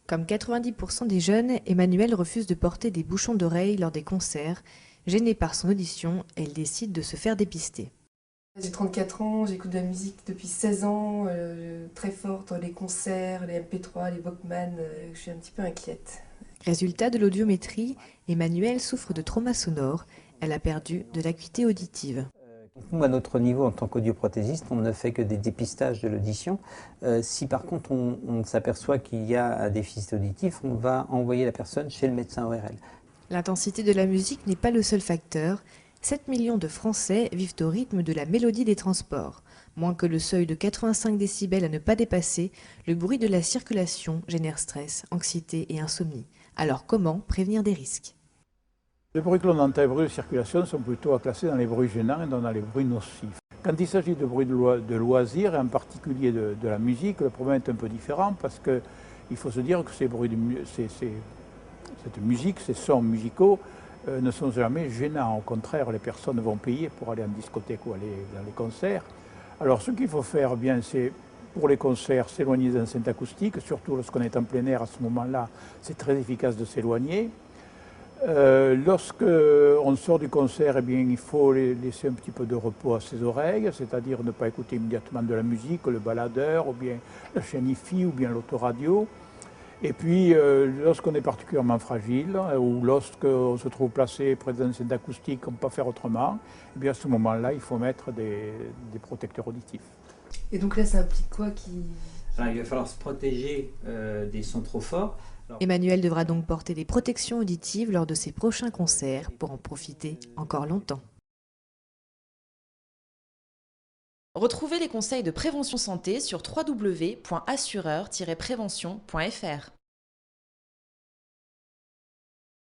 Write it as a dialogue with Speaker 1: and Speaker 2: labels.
Speaker 1: Comme 90% des jeunes, Emmanuelle refuse de porter des bouchons d'oreilles lors des concerts. Gênée par son audition, elle décide de se faire dépister.
Speaker 2: J'ai 34 ans, j'écoute de la musique depuis 16 ans, très forte, les concerts, les MP3, les Walkman, je suis un petit peu inquiète.
Speaker 1: Résultat de l'audiométrie, Emmanuelle souffre de trauma sonore. Elle a perdu de l'acuité auditive.
Speaker 3: Nous, à notre niveau, en tant qu'audioprothésiste, on ne fait que des dépistages de l'audition. Si par contre on s'aperçoit qu'il y a un déficit auditif, on va envoyer la personne chez le médecin ORL.
Speaker 1: L'intensité de la musique n'est pas le seul facteur. 7 millions de Français vivent au rythme de la mélodie des transports. Moins que le seuil de 85 décibels à ne pas dépasser, le bruit de la circulation génère stress, anxiété et insomnie. Alors comment prévenir des risques ?
Speaker 4: Les bruits que l'on entend, les bruits de circulation, sont plutôt à classer dans les bruits gênants et dans les bruits nocifs. Quand il s'agit de bruits de loisirs, et en particulier de la musique, le problème est un peu différent parce qu'il faut se dire que ces bruits cette musique, ces sons musicaux ne sont jamais gênants. Au contraire, les personnes vont payer pour aller en discothèque ou aller dans les concerts. Alors ce qu'il faut faire, bien, c'est pour les concerts, s'éloigner des enceintes acoustiques, surtout lorsqu'on est en plein air à ce moment-là, c'est très efficace de s'éloigner. Lorsqu'on sort du concert, eh bien, il faut laisser un petit peu de repos à ses oreilles, c'est-à-dire ne pas écouter immédiatement de la musique, le baladeur, ou bien la chaîne IFI, ou bien l'autoradio. Et puis, lorsqu'on est particulièrement fragile, ou lorsqu'on se trouve placé près des enceintes acoustiques, on ne peut pas faire autrement, eh bien, à ce moment-là, il faut mettre des protecteurs auditifs.
Speaker 2: Et donc là, ça implique quoi
Speaker 3: Alors, il va falloir se protéger des sons trop forts.
Speaker 1: Emmanuelle devra donc porter des protections auditives lors de ses prochains concerts pour en profiter encore longtemps.
Speaker 5: Retrouvez les conseils de prévention santé sur www.assureur-prévention.fr.